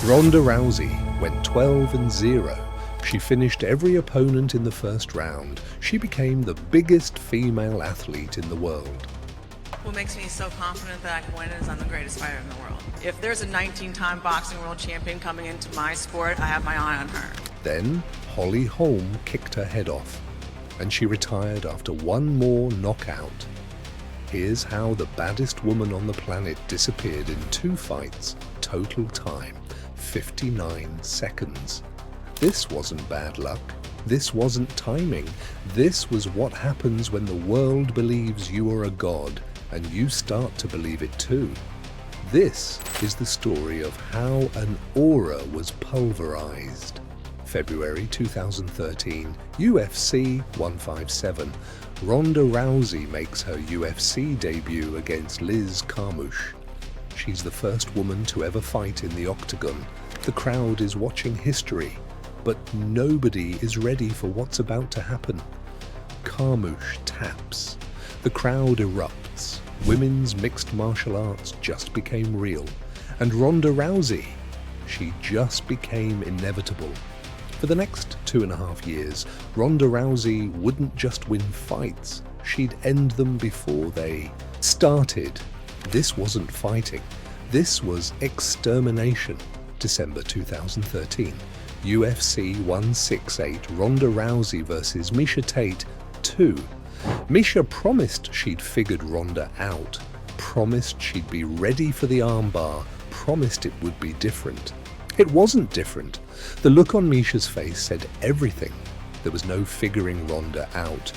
Ronda Rousey went 12-0. She finished every opponent in the first round. She became the biggest female athlete in the world. What makes me so confident that I can win is I'm the greatest fighter in the world. If there's a 19-time boxing world champion coming into my sport, I have my eye on her. Then Holly Holm kicked her head off, and she retired after one more knockout. Here's how the baddest woman on the planet disappeared in 2 fights, total time 59 seconds. This wasn't bad luck. This wasn't timing. This was what happens when the world believes you are a god and you start to believe it too. This is the story of how an aura was pulverized. February 2013, UFC 157. Ronda Rousey makes her UFC debut against Liz Carmouche. She's the first woman to ever fight in the octagon. The crowd is watching history, but nobody is ready for what's about to happen. Carmouche taps. The crowd erupts. Women's mixed martial arts just became real. And Ronda Rousey, she just became inevitable. For the next 2.5 years, Ronda Rousey wouldn't just win fights, she'd end them before they started. This wasn't fighting, this was extermination. December 2013, UFC 168, Ronda Rousey versus Miesha Tate 2. Miesha promised she'd figured Ronda out, promised she'd be ready for the armbar, promised it would be different. It wasn't different. The look on Miesha's face said everything. There was no figuring Ronda out.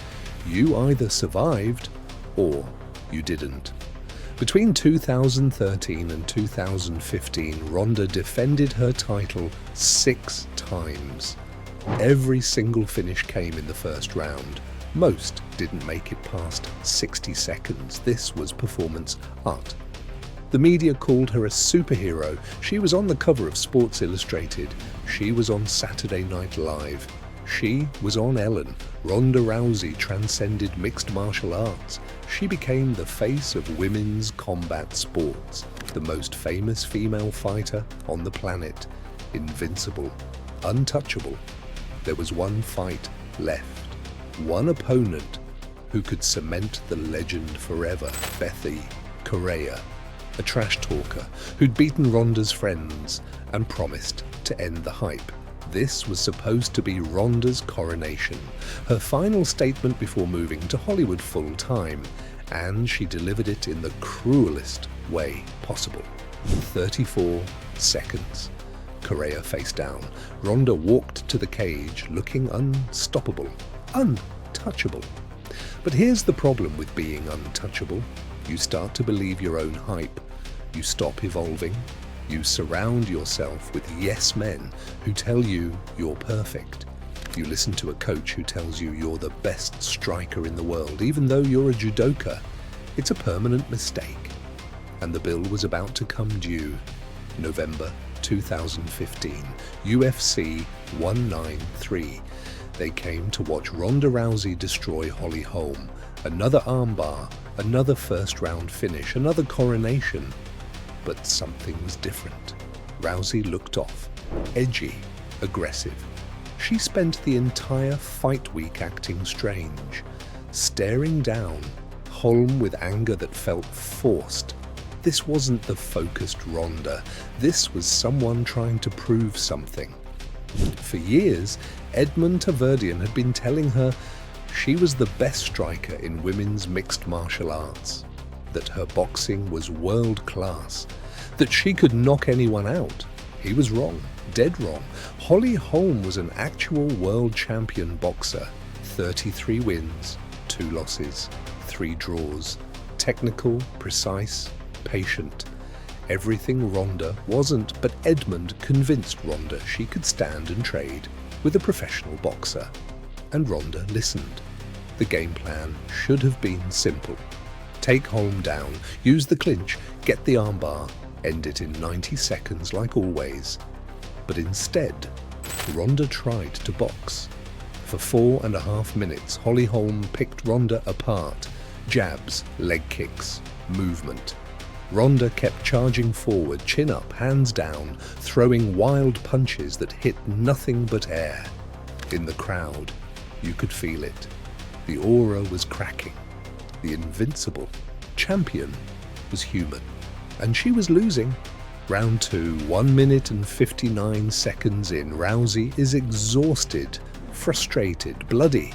You either survived or you didn't. Between 2013 and 2015, Ronda defended her title 6 times. Every single finish came in the first round. Most didn't make it past 60 seconds. This was performance art. The media called her a superhero. She was on the cover of Sports Illustrated. She was on Saturday Night Live. She was on Ellen. Ronda Rousey transcended mixed martial arts. She became the face of women's combat sports, the most famous female fighter on the planet. Invincible, untouchable. There was one fight left. One opponent who could cement the legend forever. Bethy Correia, a trash talker who'd beaten Ronda's friends and promised to end the hype. This was supposed to be Ronda's coronation, her final statement before moving to Hollywood full-time, and she delivered it in the cruelest way possible. 34 seconds. Correia face down. Ronda walked to the cage looking unstoppable, untouchable. But here's the problem with being untouchable. You start to believe your own hype. You stop evolving. You surround yourself with yes men who tell you you're perfect. You listen to a coach who tells you you're the best striker in the world, even though you're a judoka. It's a permanent mistake. And the bill was about to come due. November 2015, UFC 193. They came to watch Ronda Rousey destroy Holly Holm. Another armbar, another first-round finish, another coronation. But something was different. Rousey looked off, edgy, aggressive. She spent the entire fight week acting strange, staring down, Holm with anger that felt forced. This wasn't the focused Ronda. This was someone trying to prove something. For years, Edmond Taverdian had been telling her she was the best striker in women's mixed martial arts, that her boxing was world-class, that she could knock anyone out. He was wrong, dead wrong. Holly Holm was an actual world champion boxer. 33 wins, 2 losses, 3 draws. Technical, precise, patient. Everything Ronda wasn't, but Edmond convinced Ronda she could stand and trade with a professional boxer. And Ronda listened. The game plan should have been simple. Take Holm down, use the clinch, get the armbar, end it in 90 seconds like always. But instead, Ronda tried to box. For 4.5 minutes, Holly Holm picked Ronda apart. Jabs, leg kicks, movement. Ronda kept charging forward, chin up, hands down, throwing wild punches that hit nothing but air. In the crowd, you could feel it. The aura was cracking. The invincible champion was human. And she was losing. Round 2, 1 minute and 59 seconds in. Rousey is exhausted, frustrated, bloody.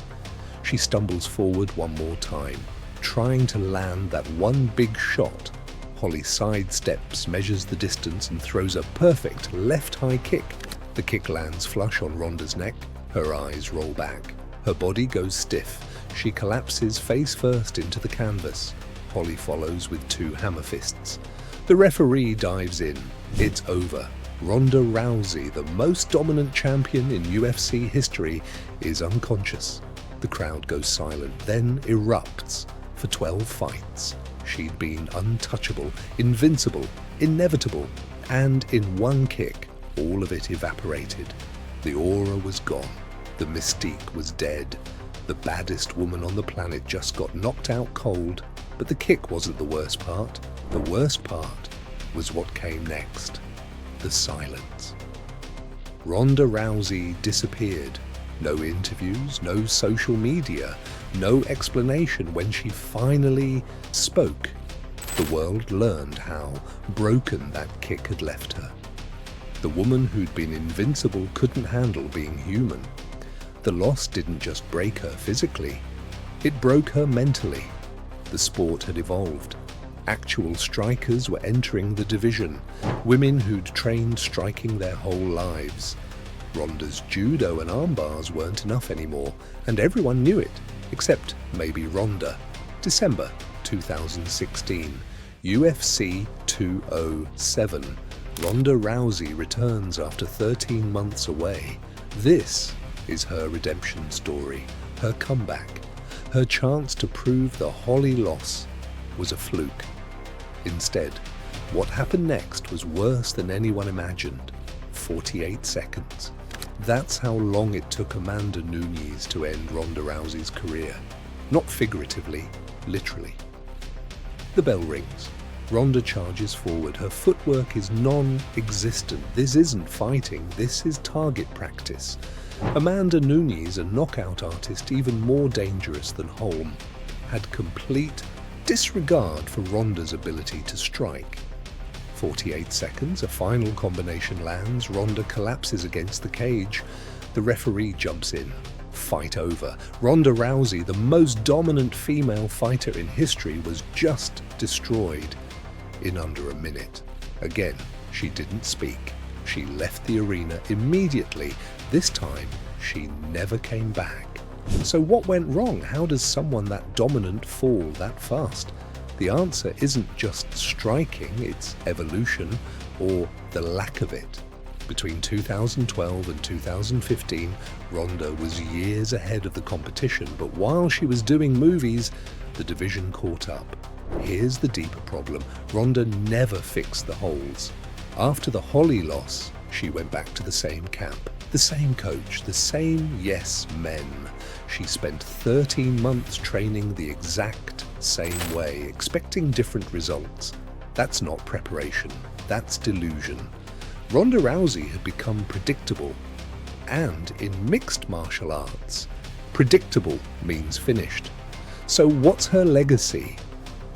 She stumbles forward one more time, trying to land that one big shot. Holly sidesteps, measures the distance, and throws a perfect left high kick. The kick lands flush on Ronda's neck. Her eyes roll back. Her body goes stiff. She collapses face first into the canvas. Holly follows with 2 hammer fists. The referee dives in. It's over. Ronda Rousey, the most dominant champion in UFC history, is unconscious. The crowd goes silent, then erupts. For 12 fights, she'd been untouchable, invincible, inevitable, and in one kick, all of it evaporated. The aura was gone. The mystique was dead. The baddest woman on the planet just got knocked out cold. But the kick wasn't the worst part. The worst part was what came next. The silence. Ronda Rousey disappeared. No interviews, no social media, no explanation. When she finally spoke, the world learned how broken that kick had left her. The woman who'd been invincible couldn't handle being human. The loss didn't just break her physically, it broke her mentally. The sport had evolved. Actual strikers were entering the division, women who'd trained striking their whole lives. Ronda's judo and arm bars weren't enough anymore, and everyone knew it, except maybe Ronda. December 2016, UFC 207. Ronda Rousey returns after 13 months away. This is her redemption story, her comeback, her chance to prove the Holly loss was a fluke. Instead, what happened next was worse than anyone imagined. 48 seconds. That's how long it took Amanda Nunes to end Ronda Rousey's career. Not figuratively, literally. The bell rings. Ronda charges forward. Her footwork is non-existent. This isn't fighting, this is target practice. Amanda Nunes, a knockout artist even more dangerous than Holm, had complete disregard for Ronda's ability to strike. 48 seconds, a final combination lands. Ronda collapses against the cage. The referee jumps in. Fight over. Ronda Rousey, the most dominant female fighter in history, was just destroyed in under a minute. Again, she didn't speak. She left the arena immediately. This time, she never came back. So what went wrong? How does someone that dominant fall that fast? The answer isn't just striking, it's evolution, or the lack of it. Between 2012 and 2015, Ronda was years ahead of the competition, but while she was doing movies, the division caught up. Here's the deeper problem. Ronda never fixed the holes. After the Holly loss, she went back to the same camp, the same coach, the same yes men. She spent 13 months training the exact same way, expecting different results. That's not preparation, that's delusion. Ronda Rousey had become predictable, and in mixed martial arts, predictable means finished. So what's her legacy?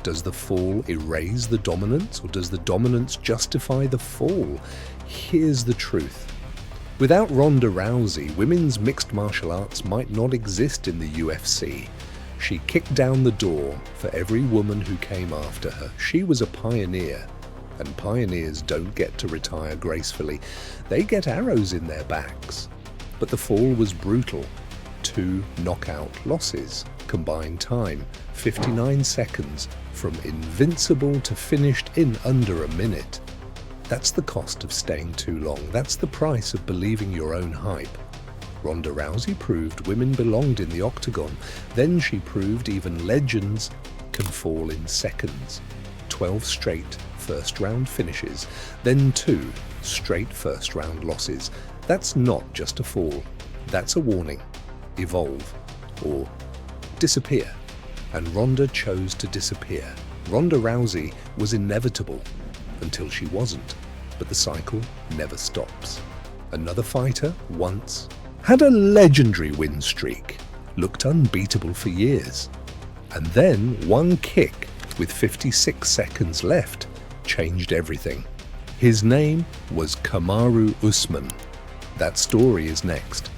Does the fall erase the dominance, or does the dominance justify the fall? Here's the truth. Without Ronda Rousey, women's mixed martial arts might not exist in the UFC. She kicked down the door for every woman who came after her. She was a pioneer, and pioneers don't get to retire gracefully. They get arrows in their backs. But the fall was brutal. 2 knockout losses. Combined time, 59 seconds, from invincible to finished in under a minute. That's the cost of staying too long. That's the price of believing your own hype. Ronda Rousey proved women belonged in the octagon. Then she proved even legends can fall in seconds. 12 straight first-round finishes, then 2 straight first-round losses. That's not just a fall. That's a warning. Evolve or disappear. And Ronda chose to disappear. Ronda Rousey was inevitable until she wasn't, but the cycle never stops. Another fighter once had a legendary win streak, looked unbeatable for years, and then one kick with 56 seconds left changed everything. His name was Kamaru Usman. That story is next.